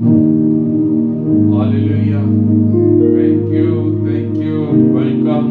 Hallelujah. Thank you. Welcome.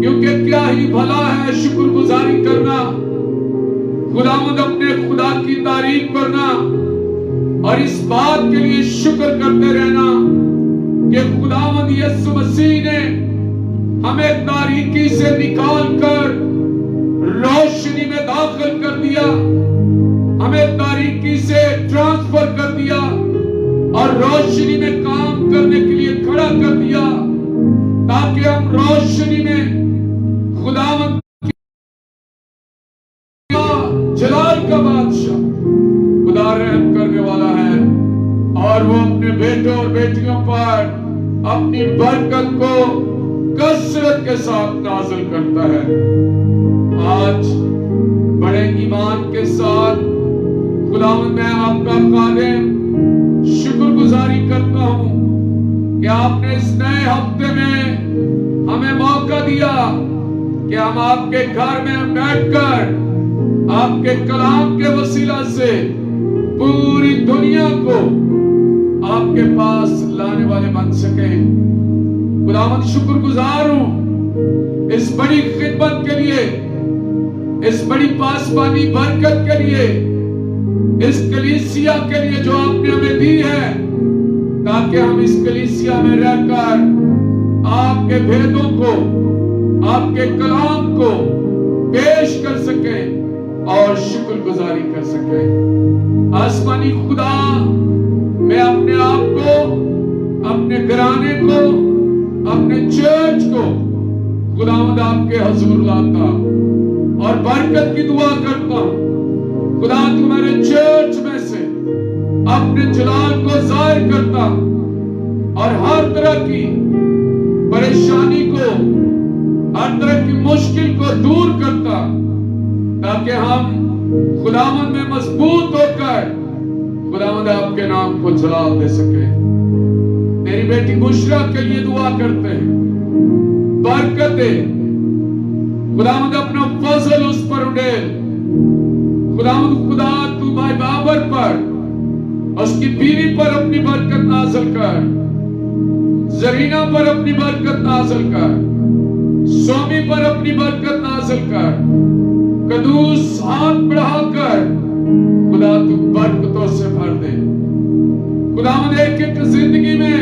کیونکہ کیا ہی بھلا ہے شکر گزاری کرنا، خداوند اپنے خدا کی تعریف کرنا اور اس بات کے لیے شکر کرتے رہنا کہ خداوند یسوع مسیح نے ہمیں تاریکی سے نکال کر روشنی میں داخل کر دیا، ہمیں تاریکی سے ٹرانسفر کر دیا اور روشنی میں کام کرنے کے لیے کھڑا کر دیا، تاکہ ہم روشنی میں خداوند جلال کا بادشاہ خدا رحم کرنے والا ہے اور وہ اپنے بیٹوں اور بیٹیوں پر اپنی برکت کو کثرت کے ساتھ نازل کرتا ہے۔ آج بڑے ایمان کے ساتھ خداوند میں آپ کا خادم شکر گزاری کرتا ہوں کہ آپ نے اس نئے ہفتے میں ہمیں موقع دیا کہ ہم آپ کے گھر میں بیٹھ کر آپ کے کلام کے وسیلہ سے پوری دنیا کو آپ کے پاس لانے والے بن سکیں۔ خداوند شکر گزار ہوں اس بڑی خدمت کے لیے، اس بڑی پاسبانی برکت کے لیے، اس کلیسیا کے لیے جو آپ نے ہمیں دی ہے، تاکہ ہم اس کلیسیا میں رہ کر آپ کے بھیدوں کو، آپ کے کلام کو پیش کر سکیں اور شکر گزاری کر سکے۔ آسمانی خدا، میں اپنے آپ کو، اپنے گھرانے کو، اپنے چرچ کو خداوند آپ کے حضور لاتا اور برکت کی دعا کرتا ہوں۔ خدا تمہارے چرچ میں سے اپنے جلال کو ظاہر کرتا اور ہر طرح کی پریشانی کو، ہر طرح کی مشکل کو دور کرتا، تاکہ ہم خداوند میں مضبوط ہو کر خداوند آپ کے نام کو جلال دے سکیں۔ میری بیٹی بشرا کے لیے دعا کرتے ہیں، برکت دے خداوند، اپنا فضل اس پر اڈیل خداوند۔ خدا تو بھائی بابر پر، اس کی بیوی پر اپنی برکت نازل کر، زرینہ پر اپنی برکت نازل کر، سومی پر اپنی برکت نازل کر، قدوس ہاتھ بڑھا کر خدا تو برکتوں سے بھر دے۔ خداوند ایک ایک زندگی میں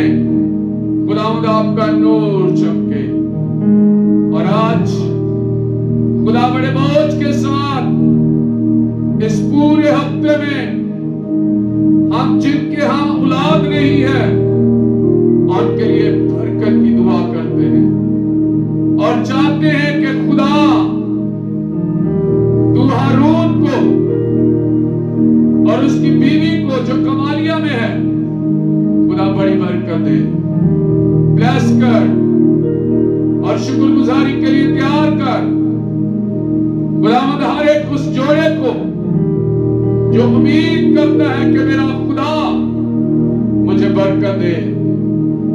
خداوند آپ کا نور چمکے، اور آج خدا بڑے بوجھ کے ساتھ اس پورے ہفتے میں ہم جن کے ہاں اولاد نہیں ہے ان کے لیے برکت کی دعا کرتے ہیں اور چاہتے ہیں کہ خدا تو ہارون کو اور اس کی بیوی کو جو کمالیہ میں ہے خدا بڑی برکت دے، بلیس کر اور شکر گزاری کے لیے تیار کر۔ خداوند ہر ایک اس جوڑے کو جو امید کرتا ہے کہ میرا خدا مجھے برکت دے،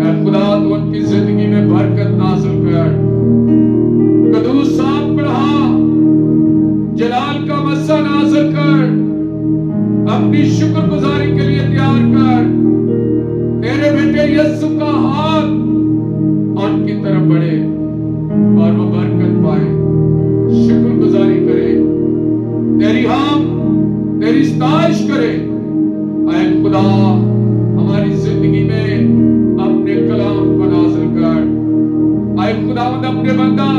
اے خدا تو ان کی زندگی میں برکت نازل کر، قدوس ہاتھ بڑھا، جلال کا مسا نازل کر، اپنی شکر گزاری کے لیے تیار کر۔ تیرے بیٹے یسوع کا ہاتھ ان کی طرف بڑھے اور وہ برکت پائے، شکر گزاری کرے، تیری ہم تیری ستائش کرے۔ اے خدا ہماری زندگی میں اپنے کلام کو نازل کر۔ اے خداوند اپنے بندہ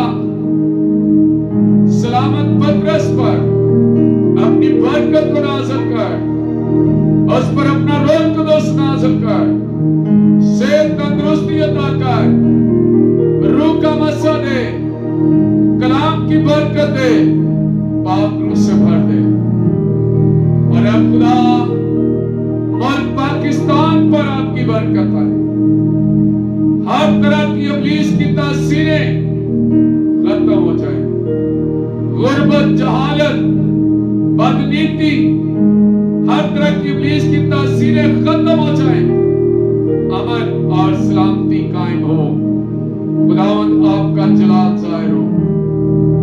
سلامت پترس پر اپنی برکت کو نازل کر، اس پر اپنا روح القدس نازل کر، صحت تندرستی عطا کر، روح کا مسا دے، کلام کی برکت دے، پاک روح سے بھر دے۔ اور اے خدا ملک پاکستان پر آپ کی برکت آئے، ہر طرح کی ابلیس کی تاثیریں ختم ہو جائیں، غربت، جہالت، بدنیتی، ہر طرح کی ابلیس کی تاثیریں ختم ہو جائیں، امن اور سلامتی قائم ہو۔ خداوند آپ کا جلال ظاہر ہو،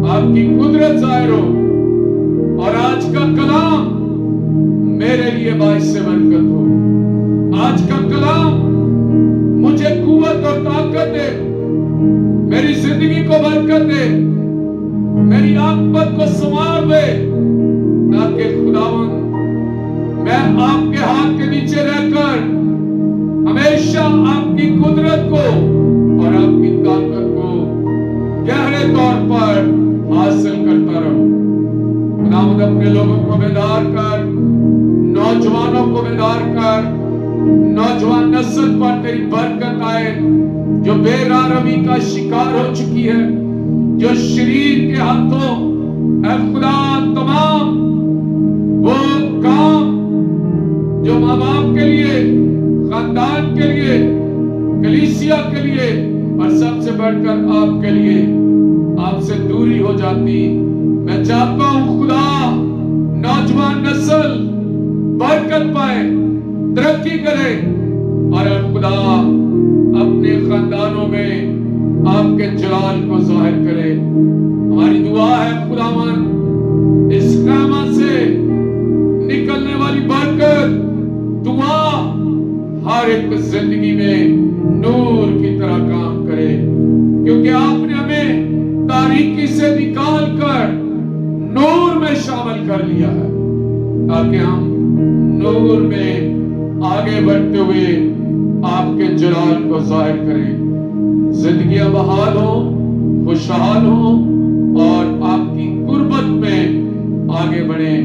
آپ کی قدرت ظاہر ہو، اور آج کا کلام میرے لیے باعث برکت ہو۔ آج کا کلام مجھے قوت اور طاقت دے میری زندگی کو برکت دے، میری عاقبت کو سنوار دے، تاکہ خداوند میں آپ کے ہاتھ کے نیچے رہ کر ہمیشہ آپ کی قدرت کو اور آپ کی طاقت کو گہرے طور پر حاصل کرتا رہوں۔ خداوند اپنے لوگوں کو بیدار کر، نوجوانوں کو بیدار کر، نوجوان نسل پر تیری برکت آئے جو بے راہ روی کا شکار ہو چکی ہے، جو شریر کے ہاتھوں اے خدا تمام وہ کام جو ماں باپ کے لیے، خاندان کے لیے، کلیسیا کے لیے اور سب سے بڑھ کر آپ کے لیے آپ سے دوری ہو جاتی، میں چاہتا ہوں خدا نوجوان نسل برکت پائے، ترقی کرے اور اے خدا اپنے خاندانوں میں آپ کے جلال کو ظاہر کرے۔ ہماری دعا ہے خداوند اس خیمہ سے نکلنے والی برکت، دعا ہر ایک زندگی میں نور کی طرح کام کرے، کیونکہ آپ نے ہمیں تاریکی سے نکال کر نور میں شامل کر لیا ہے، تاکہ ہم نور میں آگے بڑھتے ہوئے آپ کے جلال کو ظاہر کریں، زندگیاں بحال ہوں، خوشحال ہوں اور آپ کی قربت میں آگے بڑھیں۔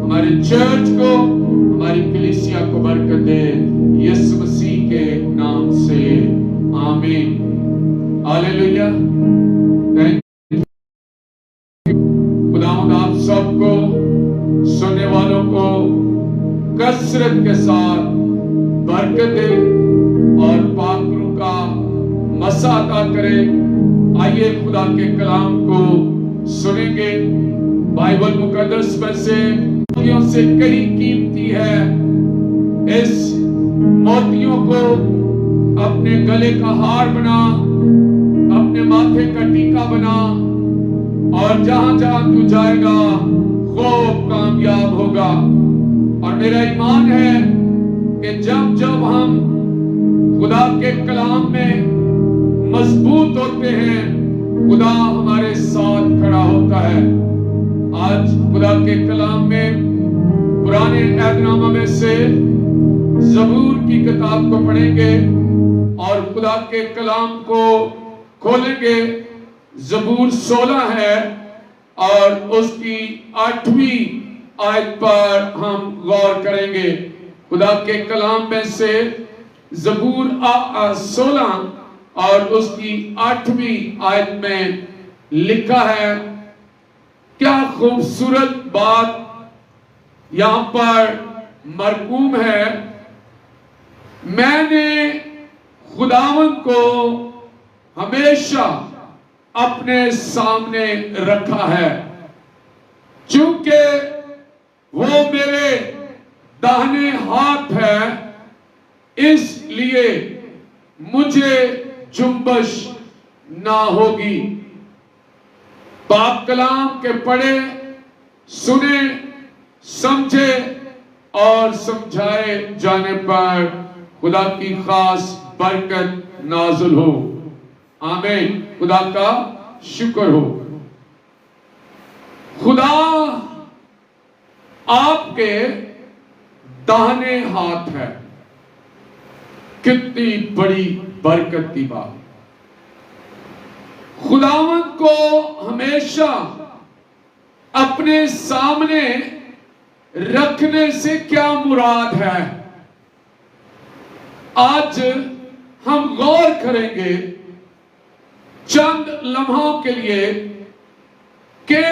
ہمارے چرچ کو، ہماری کلیسیا کو برکت دے، یسوع مسیح کے نام سے آمین۔ ہاللیلویا۔ خداوند آپ سب کو، سننے والوں کو کثرت کے ساتھ برکت دے اور پاک روح کا مسا عطا کرے۔ آئیے خدا کے کلام کو سنیں گے۔ بائبل مقدس میں سے موتیوں سے کئی قیمتی ہے، اس موتیوں کو اپنے گلے کا ہار بنا، اپنے ماتھے کا ٹیکا بنا، اور جہاں جہاں تو جائے گا خوب کامیاب ہوگا۔ اور میرا ایمان ہے کہ جب جب ہم خدا کے کلام میں مضبوط ہوتے ہیں، خدا ہمارے ساتھ کھڑا ہوتا ہے۔ آج خدا کے کلام میں پرانے عہد نامہ میں سے زبور کی کتاب کو پڑھیں گے اور خدا کے کلام کو کھولیں گے۔ زبور 16 ہے اور اس کی 8ویں آیت پر ہم غور کریں گے۔ خدا کے کلام میں سے زبور 16 اور اس کی 8ویں آیت میں لکھا ہے، کیا خوبصورت بات یہاں پر مرقوم ہے، میں نے خداوند کو ہمیشہ اپنے سامنے رکھا ہے، چونکہ وہ میرے داہنے ہاتھ ہے، اس لیے مجھے جنبش نہ ہوگی۔ پاک کلام کے پڑھے، سنے، سمجھے اور سمجھائے جانے پر خدا کی خاص برکت نازل ہو۔ آمین۔ خدا کا شکر ہو۔ خدا آپ کے داہنے ہاتھ ہے، کتنی بڑی برکت کی بات۔ خداوند کو ہمیشہ اپنے سامنے رکھنے سے کیا مراد ہے؟ آج ہم غور کریں گے چند لمحوں کے لیے کہ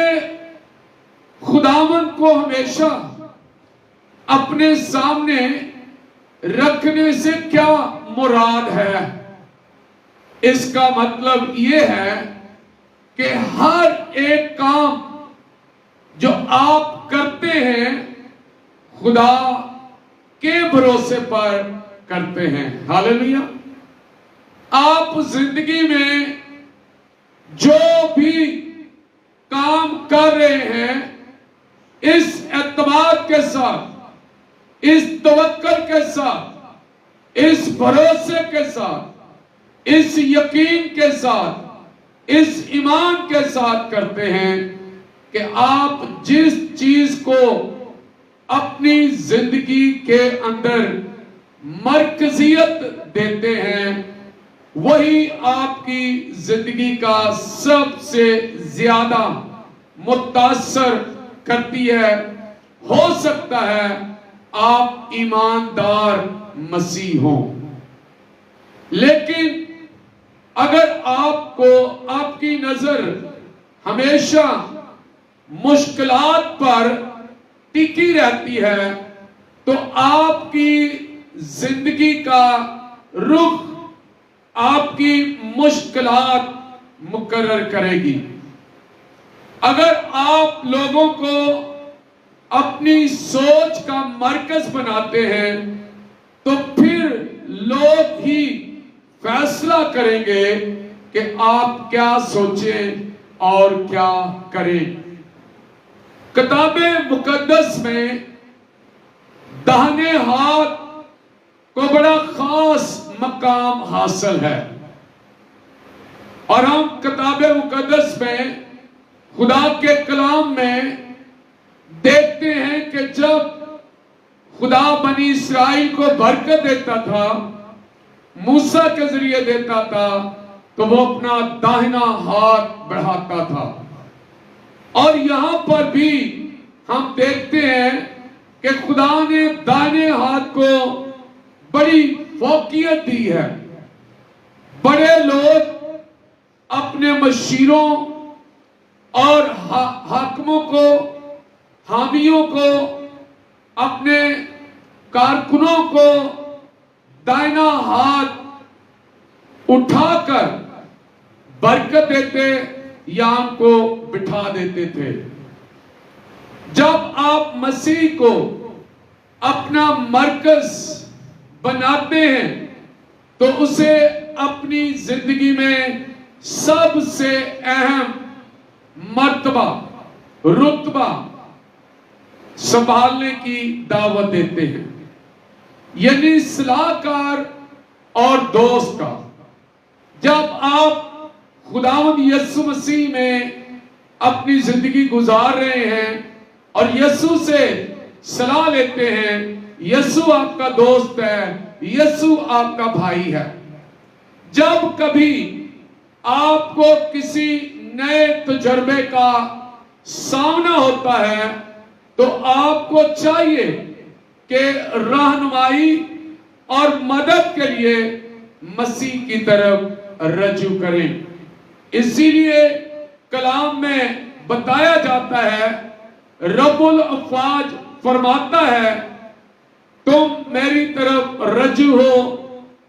خداوند کو ہمیشہ اپنے سامنے رکھنے سے کیا مراد ہے۔ اس کا مطلب یہ ہے کہ ہر ایک کام جو آپ کرتے ہیں خدا کے بھروسے پر کرتے ہیں۔ ہاللیلویا۔ آپ زندگی میں جو بھی کام کر رہے ہیں اس اعتماد کے ساتھ، اس توکل کے ساتھ، اس بھروسے کے ساتھ، اس یقین کے ساتھ، اس ایمان کے ساتھ کرتے ہیں کہ آپ جس چیز کو اپنی زندگی کے اندر مرکزیت دیتے ہیں وہی آپ کی زندگی کا سب سے زیادہ متاثر کرتی ہے۔ ہو سکتا ہے آپ ایماندار مسیح ہوں، لیکن اگر آپ کو آپ کی نظر ہمیشہ مشکلات پر ٹکی رہتی ہے تو آپ کی زندگی کا رخ آپ کی مشکلات مقرر کرے گی۔ اگر آپ لوگوں کو اپنی سوچ کا مرکز بناتے ہیں تو پھر لوگ ہی فیصلہ کریں گے کہ آپ کیا سوچیں اور کیا کریں۔ کتاب مقدس میں داہنے ہاتھ کو بڑا خاص مقام حاصل ہے، اور ہم کتاب مقدس میں خدا کے کلام میں دیکھتے ہیں کہ جب خدا بنی اسرائیل کو برکت دیتا تھا، موسیٰ کے ذریعے دیتا تھا، تو وہ اپنا داہنا ہاتھ بڑھاتا تھا۔ اور یہاں پر بھی ہم دیکھتے ہیں کہ خدا نے داہنے ہاتھ کو بڑی فوقیت دی ہے۔ بڑے لوگ اپنے مشیروں اور حاکموں کو، حامیوں کو، اپنے کارکنوں کو دائنا ہاتھ اٹھا کر برکت دیتے یا ان کو بٹھا دیتے تھے۔ جب آپ مسیح کو اپنا مرکز بناتے ہیں تو اسے اپنی زندگی میں سب سے اہم مرتبہ، رتبہ سنبھالنے کی دعوت دیتے ہیں، یعنی صلاح کار اور دوست کا۔ جب آپ خداوند یسوع مسیح میں اپنی زندگی گزار رہے ہیں اور یسوع سے صلاح لیتے ہیں، یسوع آپ کا دوست ہے، یسوع آپ کا بھائی ہے۔ جب کبھی آپ کو کسی نئے تجربے کا سامنا ہوتا ہے تو آپ کو چاہیے کہ رہنمائی اور مدد کے لیے مسیح کی طرف رجوع کریں۔ اسی لیے کلام میں بتایا جاتا ہے، رب الافواج فرماتا ہے، تم میری طرف رجوع ہو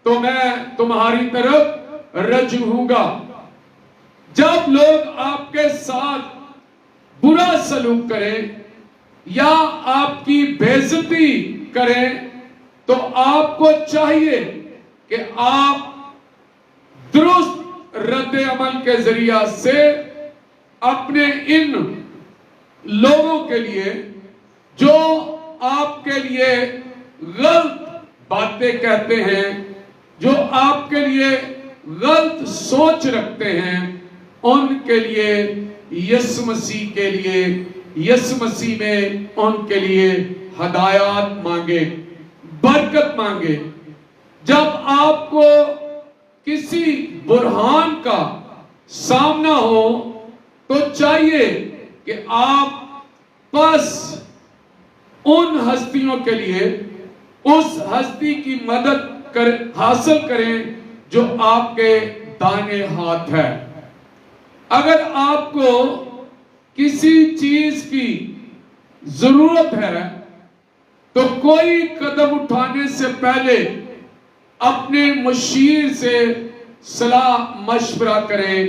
تو میں تمہاری طرف رجوع ہوں گا۔ جب لوگ آپ کے ساتھ برا سلوک کریں یا آپ کی بے عزتی کریں تو آپ کو چاہیے کہ آپ درست رد عمل کے ذریعہ سے اپنے ان لوگوں کے لیے جو آپ کے لیے غلط باتیں کہتے ہیں، جو آپ کے لیے غلط سوچ رکھتے ہیں، ان کے لیے یسوع مسیح کے لیے، یسوع مسیح میں ان کے لیے ہدایات مانگے، برکت مانگے۔ جب آپ کو کسی برہان کا سامنا ہو تو چاہیے کہ آپ بس ان ہستیوں کے لیے اس ہستی کی مدد حاصل کریں جو آپ کے دائیں ہاتھ ہے۔ اگر آپ کو کسی چیز کی ضرورت ہے تو کوئی قدم اٹھانے سے پہلے اپنے مشیر سے صلاح مشورہ کریں،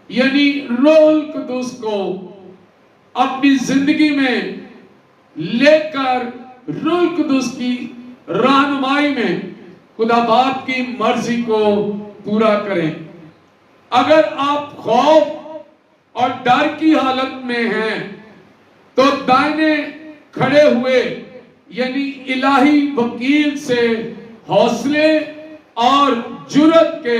یعنی روح القدس کو اپنی زندگی میں لے کر روح القدس کی رہنمائی میں خدا باپ کی مرضی کو پورا کریں۔ اگر آپ خوف اور ڈر کی حالت میں ہیں تو دائنے کھڑے ہوئے یعنی الہی وکیل سے حوصلے اور جرأت کے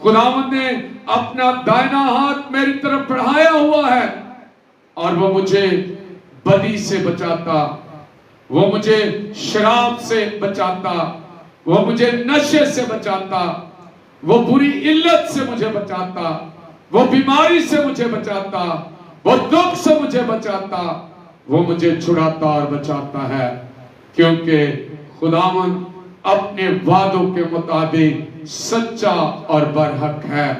خداوند نے اپنا دائنا ہاتھ میری طرف بڑھایا ہوا ہے اور وہ مجھے بدی سے بچاتا، وہ مجھے شراب سے بچاتا، وہ مجھے نشے سے بچاتا، وہ بری علت سے مجھے بچاتا، وہ بیماری سے مجھے بچاتا، وہ دکھ سے مجھے بچاتا، وہ مجھے چھڑاتا اور بچاتا ہے، کیونکہ خداوند اپنے وعدوں کے مطابق سچا اور برحق ہے۔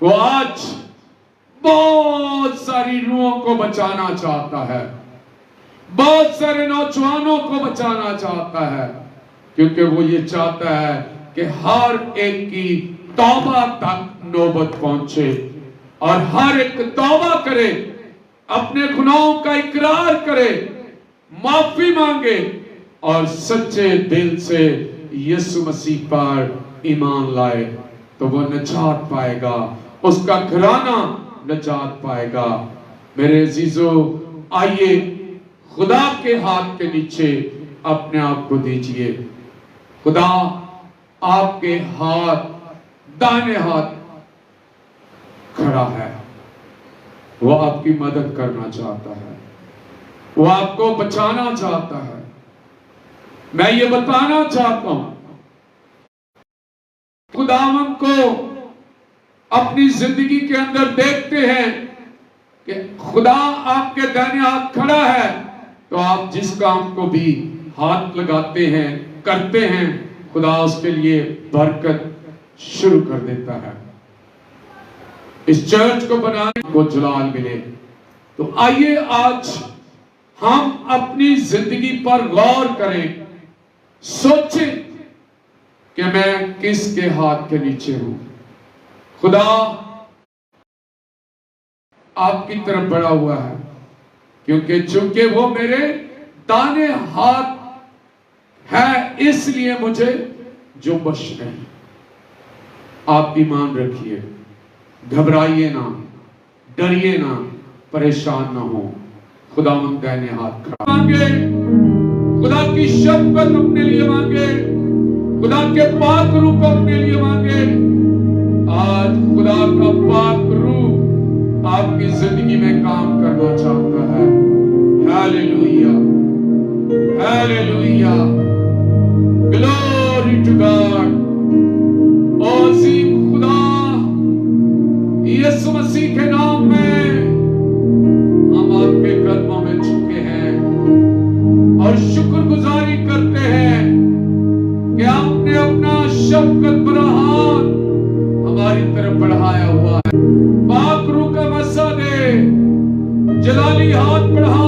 وہ آج بہت ساری روحوں کو بچانا چاہتا ہے، بہت سارے نوجوانوں کو بچانا چاہتا ہے، کیونکہ وہ یہ چاہتا ہے کہ ہر ایک کی توبہ تک نوبت پہنچے اور ہر ایک توبہ کرے، اپنے گناہوں کا اقرار کرے، معافی مانگے اور سچے دل سے یسوع مسیح پر ایمان لائے تو وہ نجات پائے گا، اس کا گھرانہ نجات پائے گا۔ میرے عزیزو، آئیے خدا کے ہاتھ کے نیچے اپنے آپ کو دیجئے۔ خدا آپ کے ہاتھ، دائنے ہاتھ کھڑا ہے، وہ آپ کی مدد کرنا چاہتا ہے، وہ آپ کو بچانا چاہتا ہے۔ میں یہ بتانا چاہتا ہوں، خداوند کو اپنی زندگی کے اندر دیکھتے ہیں کہ خدا آپ کے دائنے ہاتھ کھڑا ہے تو آپ جس کام کو بھی ہاتھ لگاتے ہیں، کرتے ہیں، خدا اس کے لیے برکت شروع کر دیتا ہے۔ اس چرچ کو بنانے کو جلال ملے۔ تو آئیے آج ہم اپنی زندگی پر غور کریں، سوچیں کہ میں کس کے ہاتھ کے نیچے ہوں۔ خدا آپ کی طرف بڑھا ہوا ہے، کیونکہ چونکہ وہ میرے دائنے ہاتھ ہے، اس لیے مجھے جو بخش نہیں۔ آپ ایمان رکھیے، گھبرائیے نہ، ڈریے نہ، پریشان نہ ہو۔ خداوند دائنے ہاتھ کھڑا مانگے، خدا کی شفقت اپنے لیے مانگے، خدا کے پاک روح کو اپنے لیے مانگے۔ آج خدا کا پاک روح آپ کی زندگی میں کام کرنا چاہتا ہے۔ Hallelujah, hallelujah, glory to God. او عظیم خدا، یسوع مسیح کے نام میں ہم آپ کے قدموں میں جھکے ہیں اور شکر گزاری کرتے ہیں کہ آپ نے اپنا شفقت بھرا ہاتھ ہماری طرف بڑھایا ہوا ہے۔ پاک روح کا وسع دے، جلالی ہاتھ بڑھا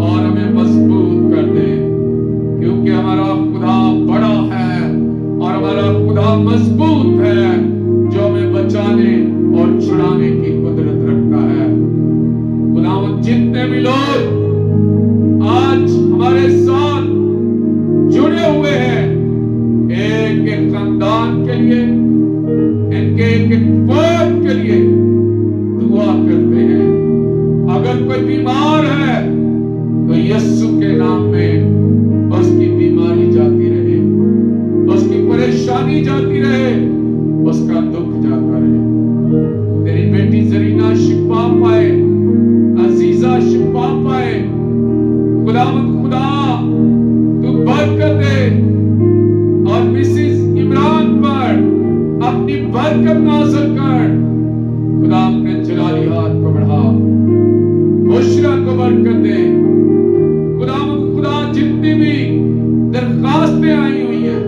اور ہمیں مضبوط کر دے، کیونکہ ہمارا خدا بڑا ہے اور ہمارا خدا مضبوط ہے، جو ہمیں بچانے اور چھڑانے کی قدرت رکھتا ہے۔ خداوند جتنے بھی لوگ آج ہمارے ساتھ جڑے ہوئے ہیں، ایک ایک خاندان کے لیے، ان کے ایک ایک فرد کے لیے دعا کرتے ہیں۔ اگر کوئی بیمار ہے تو یسوع کے نام میں اس کی بیماری جاتی رہے، اس کی پریشانی جاتی رہے، اس کا دکھ جاتا رہے۔ تیری بیٹی زرینہ شفا پائے، عزیزہ شفا پائے۔ خداوند خدا تو برکت دے اور مسز عمران پر اپنی برکت نازل کر۔ خدا اپنے جلالی ہاتھ کو بڑھا، بشرا کو برکت دے۔ خداوند خدا جتنی بھی درخواستیں آئی ہوئی ہیں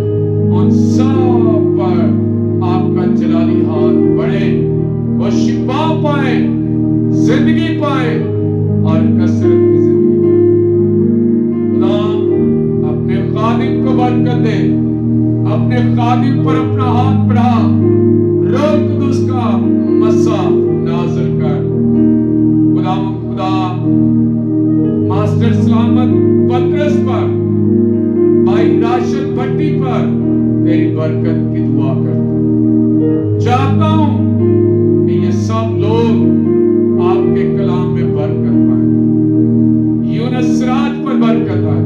ان سب پر آپ کا جلالی ہاتھ بڑھے، وہ شفا پائے، زندگی پائے اور کثرت کی زندگی۔ خدا اپنے خادم کو برکت دے، اپنے خادم پر اپنا ہاتھ بڑھا، روح قدس کا مسا نازل کر۔ خدا ماسٹر سلامت پترس پر، بھائی راشد بھٹی پر تیری برکت کی دعا کرتا۔ چاہتا ہوں کہ یہ سب لوگ آپ کے کلام میں برکت پائیں۔ یونس سراج پر برکت آئے،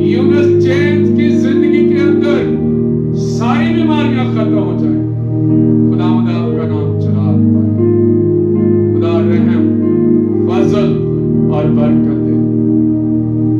یونس جیمز کی زندگی کے اندر ساری بیماریاں ختم ہو جائیں۔